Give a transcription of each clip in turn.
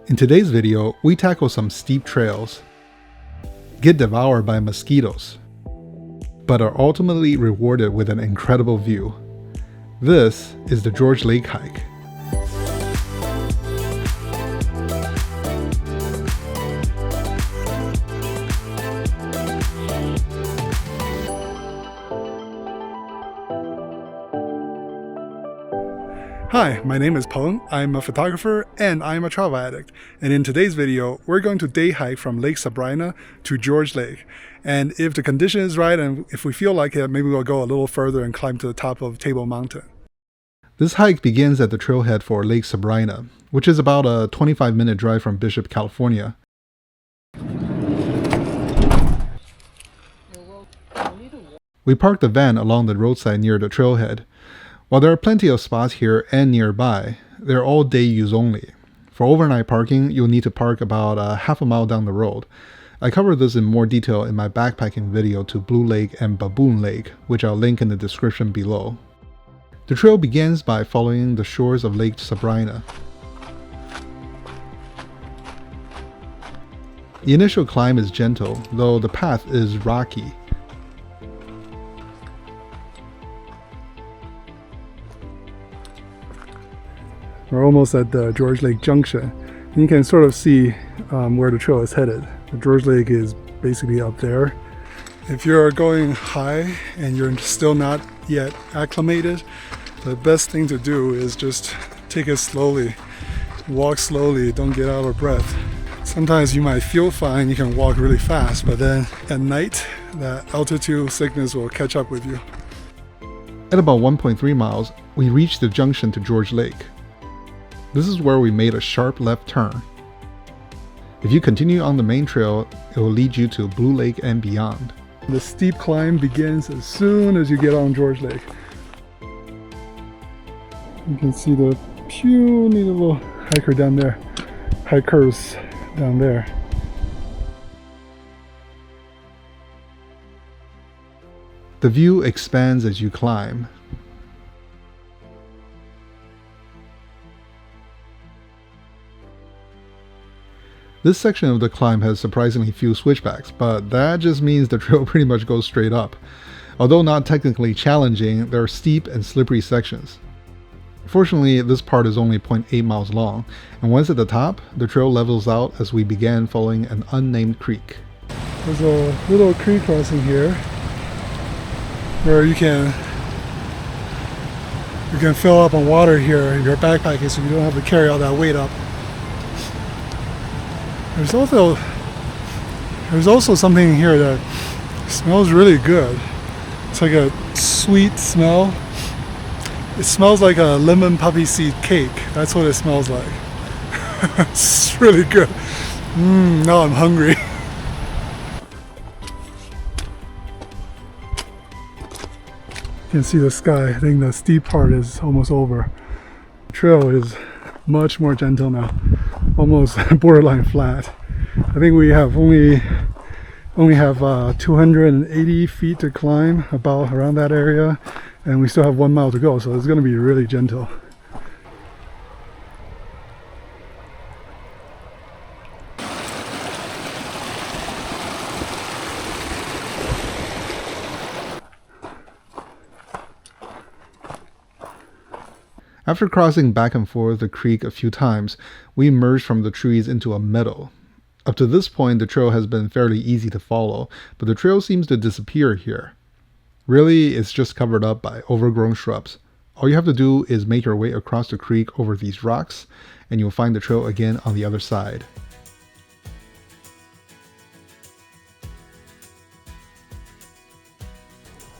In today's video, we tackle some steep trails, get devoured by mosquitoes, but are ultimately rewarded with an incredible view. This is the George Lake hike. Hi, my name is Peng. I'm a photographer and I'm a travel addict. And in today's video, we're going to day hike from Lake Sabrina to George Lake. And if the condition is right and if we feel like it, maybe we'll go a little further and climb to the top of Table Mountain. This hike begins at the trailhead for Lake Sabrina, which is about a 25-minute drive from Bishop, California. We parked the van along the roadside near the trailhead. While there are plenty of spots here and nearby, they're all day use only. For overnight parking, you'll need to park about half a mile down the road. I covered this in more detail in my backpacking video to Blue Lake and Baboon Lake, which I'll link in the description below. The trail begins by following the shores of Lake Sabrina. The initial climb is gentle, though the path is rocky. We're almost at the George Lake Junction, and you can sort of see where the trail is headed. The George Lake is basically up there. If you're going high and you're still not yet acclimated, the best thing to do is just take it slowly, walk slowly, don't get out of breath. Sometimes you might feel fine, you can walk really fast, but then at night, that altitude sickness will catch up with you. At about 1.3 miles, we reach the junction to George Lake. This is where we made a sharp left turn. If you continue on the main trail, it will lead you to Blue Lake and beyond. The steep climb begins as soon as you get on George Lake. You can see the puny little hikers down there. The view expands as you climb. This section of the climb has surprisingly few switchbacks, but that just means the trail pretty much goes straight up. Although not technically challenging, there are steep and slippery sections. Fortunately, this part is only 0.8 miles long, and once at the top, the trail levels out as we began following an unnamed creek. There's a little creek crossing here where you can fill up on water here in your backpack so you don't have to carry all that weight up. There's also something here that smells really good. It's like a sweet smell. It smells like a lemon poppy seed cake. That's what it smells like. It's really good. Now I'm hungry. You can see the sky. I think the steep part is almost over. The trail is much more gentle now, almost borderline flat. I think we have only have 280 feet to climb, about around that area, and we still have 1 mile to go, so it's going to be really gentle. After crossing back and forth the creek a few times, we emerged from the trees into a meadow. Up to this point, the trail has been fairly easy to follow, but the trail seems to disappear here. Really, it's just covered up by overgrown shrubs. All you have to do is make your way across the creek over these rocks, and you'll find the trail again on the other side.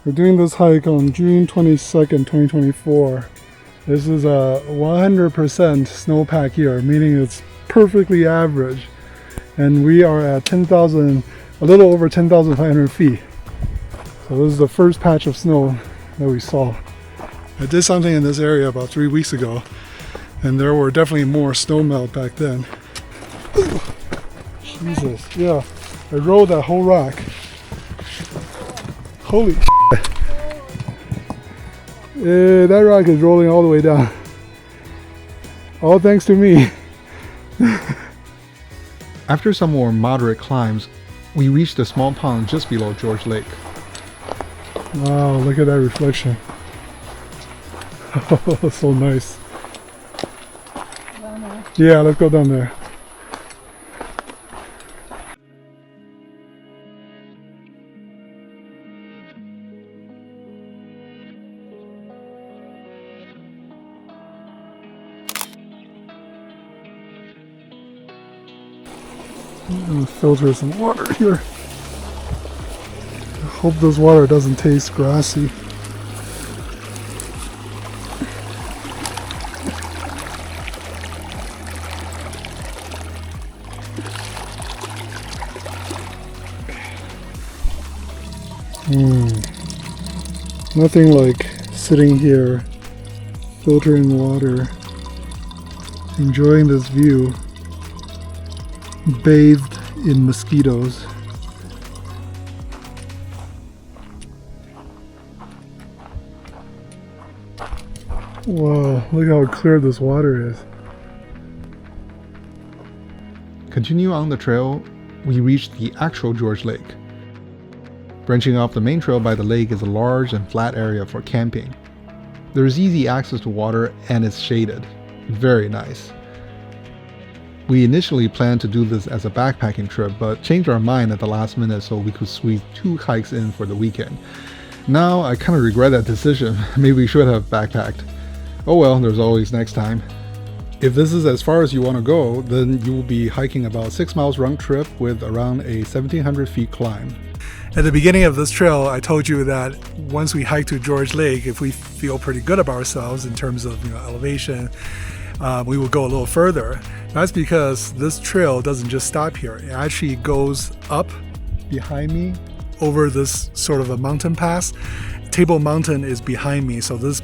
We're doing this hike on June 22nd, 2024. This is a 100% snowpack here, meaning it's perfectly average. And we are at a little over 10,500 feet. So this is the first patch of snow that we saw. I did something in this area about 3 weeks ago, and there were definitely more snow melt back then. Ooh, Jesus, yeah. I rolled that whole rock. Holy shit. That rock is rolling all the way down. All thanks to me. After some more moderate climbs, we reached a small pond just below George Lake. Wow, look at that reflection. Oh, so nice. Down there. Yeah, let's go down there. I'm gonna filter some water here. I hope this water doesn't taste grassy. Nothing like sitting here, filtering water, enjoying this view, bathed in mosquitoes. Whoa, look how clear this water is. Continue on the trail, we reached the actual George Lake. Branching off the main trail by the lake is a large and flat area for camping. There is easy access to water and it's shaded. Very nice. We initially planned to do this as a backpacking trip, but changed our mind at the last minute so we could squeeze 2 hikes in for the weekend. Now I kind of regret that decision. Maybe we should have backpacked. Oh well, there's always next time. If this is as far as you want to go, then you will be hiking about 6 miles round trip with around a 1,700 feet climb. At the beginning of this trail, I told you that once we hike to George Lake, if we feel pretty good about ourselves in terms of elevation, we will go a little further. That's because this trail doesn't just stop here. It actually goes up behind me over this sort of a mountain pass. Table Mountain is behind me, so this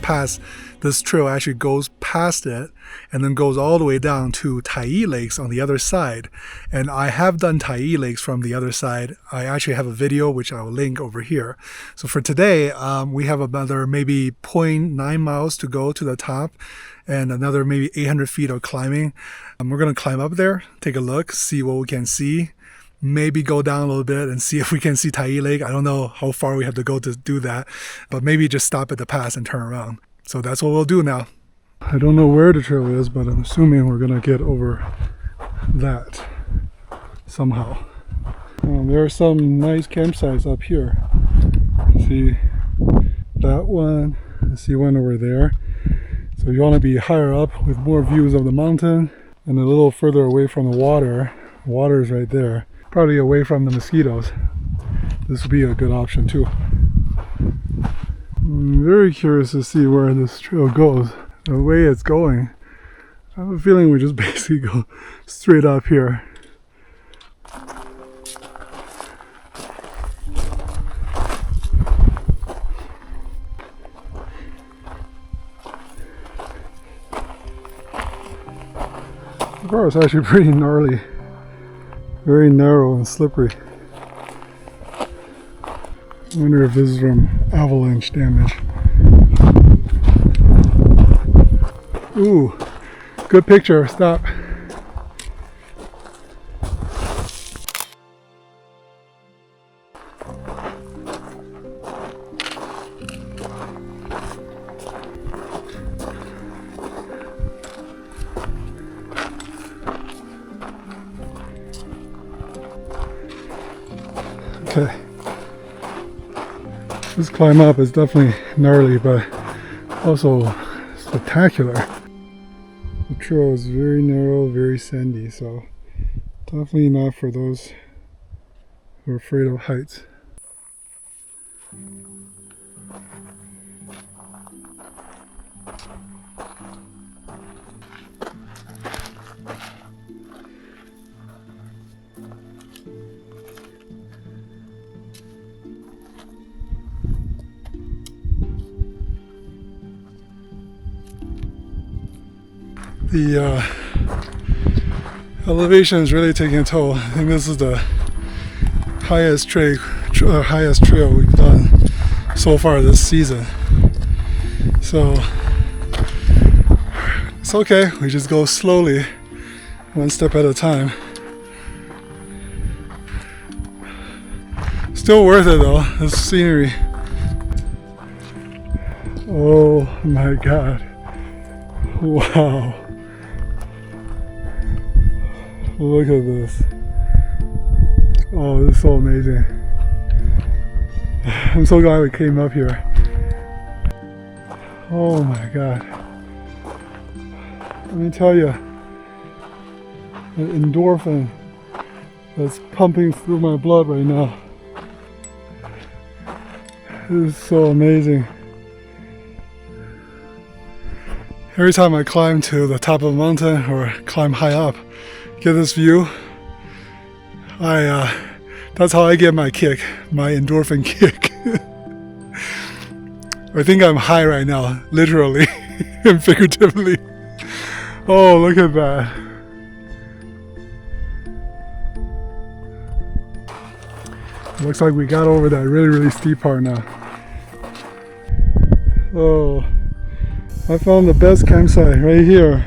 trail actually goes past it and then goes all the way down to Tyee Lakes on the other side. And I have done Tyee Lakes from the other side. I actually have a video which I will link over here. So for today, we have another maybe 0.9 miles to go to the top and another maybe 800 feet of climbing. We're going to climb up there, take a look, see what we can see. Maybe go down a little bit and see if we can see Tyee Lake. I don't know how far we have to go to do that, but maybe just stop at the pass and turn around. So that's what we'll do now. I don't know where the trail is, but I'm assuming we're gonna get over that somehow. There are some nice campsites up here. See that one, I see one over there. So you want to be higher up with more views of the mountain and a little further away from the water. The water is right there. Probably away from the mosquitoes. This would be a good option too. I'm very curious to see where this trail goes. The way it's going, I have a feeling we just basically go straight up here. The car is actually pretty gnarly. Very narrow and slippery. I wonder if this is from avalanche damage. Ooh, good picture. Stop. Okay. This climb up is definitely gnarly, but also spectacular. The trail is very narrow, very sandy, so definitely not for those who are afraid of heights. The elevation is really taking a toll. I think this is the highest trail we've done so far this season. So it's okay. We just go slowly. one step at a time. Still worth it though, this scenery. Oh my god. Wow. Look at this. Oh, this is so amazing. I'm so glad we came up here. Oh my god. Let me tell you, the endorphin that's pumping through my blood right now. This is so amazing. Every time I climb to the top of a mountain or climb high up, get this view, that's how I get my kick, my endorphin kick. I think I'm high right now, literally and figuratively. Oh, look at that. Looks like we got over that really steep part now. Oh, I found the best campsite right here.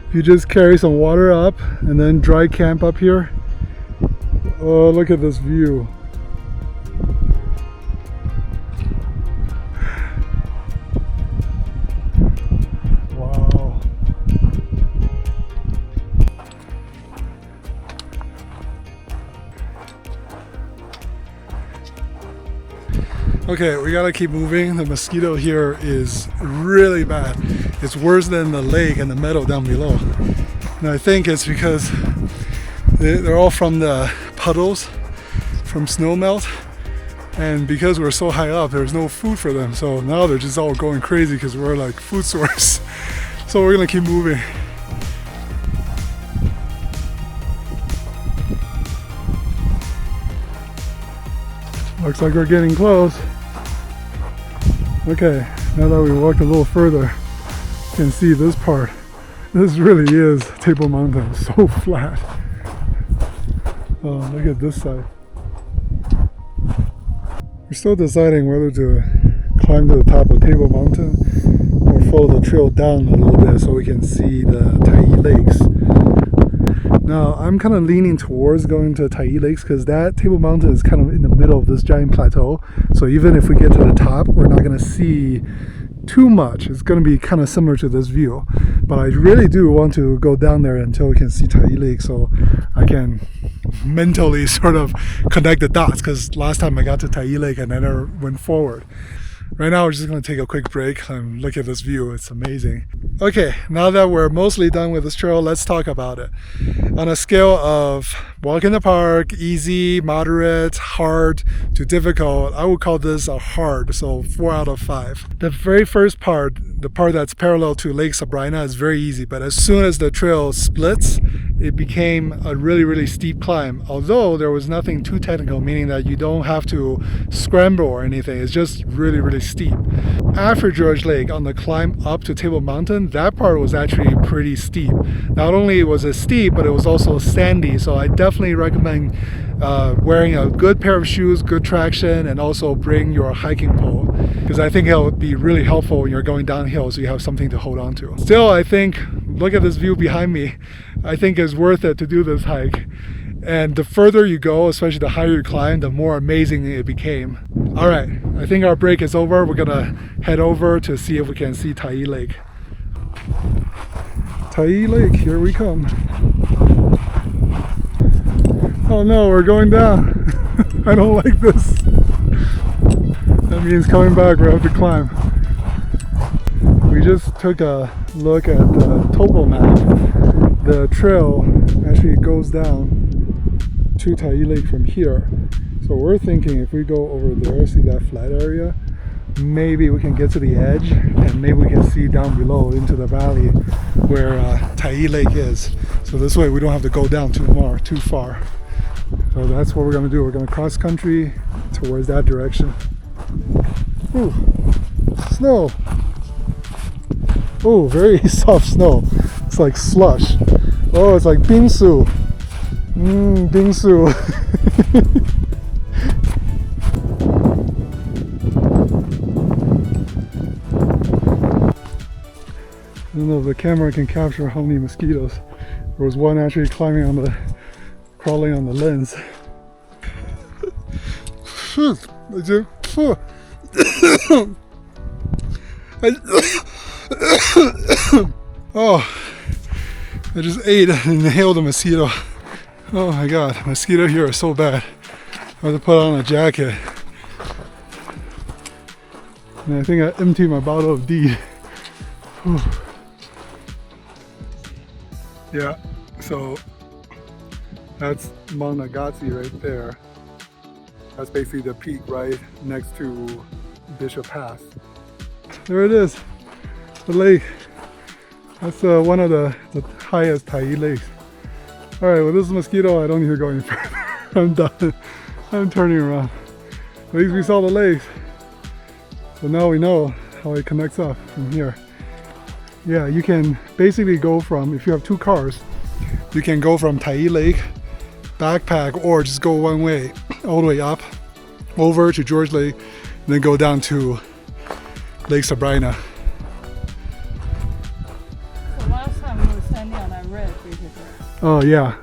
If you just carry some water up and then dry camp up here. Oh, look at this view. Wow. Okay, we gotta keep moving. The mosquito here is really bad. It's worse than the lake and the meadow down below. And I think it's because they're all from the puddles from snow melt, and because we're so high up there's no food for them, so now they're just all going crazy because we're like food source. So we're gonna keep moving. Looks like we're getting close. Okay, now that we walked a little further, you can see this part. This really is Table Mountain, so flat. Oh, look at this side. We're still deciding whether to climb to the top of Table Mountain or follow the trail down a little bit so we can see the Tyee Lakes. Now, I'm kind of leaning towards going to Tyee Lakes because that Table Mountain is kind of in the middle of this giant plateau. So even if we get to the top, we're not going to see too much. It's going to be kind of similar to this view. But I really do want to go down there until we can see Tyee Lake so I can mentally sort of connect the dots, because last time I got to Tyee Lake and I never went forward. Right now we're just going to take a quick break and look at this view. It's amazing. Okay, now that we're mostly done with this trail, let's talk about it. On a scale of walk in the park, easy, moderate, hard to difficult, I would call this a hard, so 4 out of 5. The very first part, the part that's parallel to Lake Sabrina, is very easy, but as soon as the trail splits, it became a really steep climb, although there was nothing too technical, meaning that you don't have to scramble or anything. It's just really steep. After George Lake, on the climb up to Table Mountain, that part was actually pretty steep. Not only was it steep, but it was also sandy, so I definitely recommend wearing a good pair of shoes, good traction, and also bring your hiking pole, because I think it'll be really helpful when you're going downhill so you have something to hold on to. Still, I think, look at this view behind me, I think it's worth it to do this hike. And the further you go, especially the higher you climb, the more amazing it became. Alright, I think our break is over. We're gonna head over to see if we can see Tyee Lake. Tyee Lake, here we come. Oh no, we're going down. I don't like this. That means coming back, we have to climb. We just took a look at the topo map. The trail actually goes down to Tyee Lake from here. So we're thinking if we go over there, see that flat area, maybe we can get to the edge and maybe we can see down below into the valley where Tyee Lake is. So this way we don't have to go down too far. So that's what we're going to do. We're going to cross country towards that direction. Ooh, snow. Oh, very soft snow. It's like slush. Oh, it's like bingsu. Bingsu. don't know if the camera can capture how many mosquitoes. There was one actually crawling on the lens. Oh, I just ate and inhaled a mosquito. Oh my god, mosquito here are so bad. I have to put on a jacket. And I think I emptied my bottle of D. Whew. Yeah, so that's Mount Agassiz right there. That's basically the peak right next to Bishop Pass. There it is, the lake. That's one of the highest Tyee Lakes. Alright, with this mosquito, I don't need to go any further. I'm done. I'm turning around. At least we saw the lakes. So now we know how it connects up from here. Yeah, you can basically go from, if you have 2 cars, you can go from Tyee Lake, backpack, or just go one way, all the way up, over to George Lake, and then go down to Lake Sabrina. So last time we were standing on that ridge, we could Oh yeah.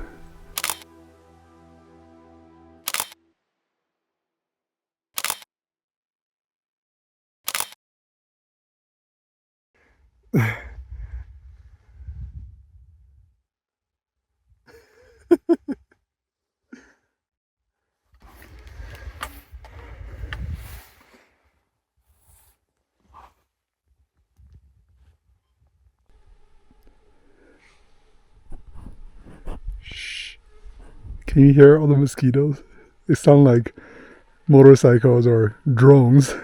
Shh. Can you hear all the mosquitoes? They sound like motorcycles or drones.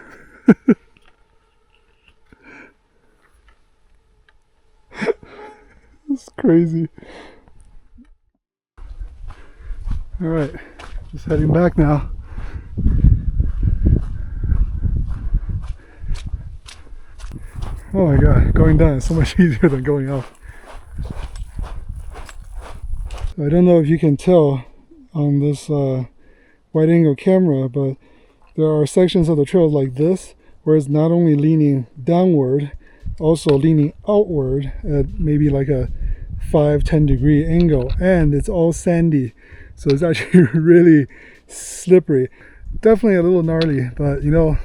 It's crazy. Alright, just heading back now. Oh my god, going down is so much easier than going up. So I don't know if you can tell on this wide angle camera, but there are sections of the trail like this where it's not only leaning downward, also leaning outward at maybe like a 5-10 degree angle, and it's all sandy, so it's actually really slippery. Definitely a little gnarly, but you know,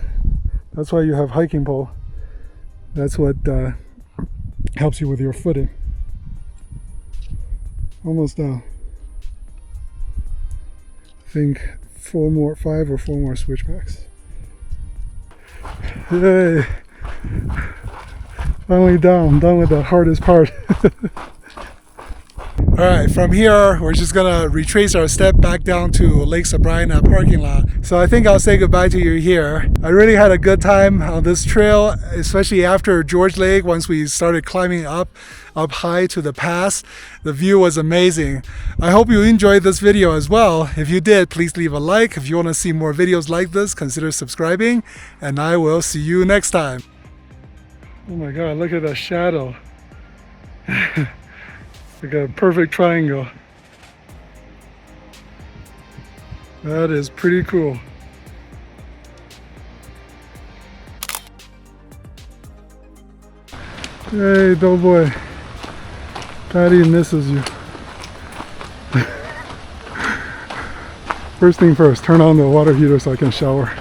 that's why you have hiking pole. That's what helps you with your footing. Almost down. I think 5 or 4 more switchbacks. Yay! Finally down, done with the hardest part. Alright, from here we're just gonna retrace our step back down to Lake Sabrina parking lot. So I think I'll say goodbye to you here. I really had a good time on this trail, especially after George Lake. Once we started climbing up high to the pass, the view was amazing. I hope you enjoyed this video as well. If you did, please leave a like. If you want to see more videos like this, consider subscribing, and I will see you next time. Oh my god, look at that shadow. Like a perfect triangle. That is pretty cool. Hey, doughboy. Patty misses you. First thing first, turn on the water heater so I can shower.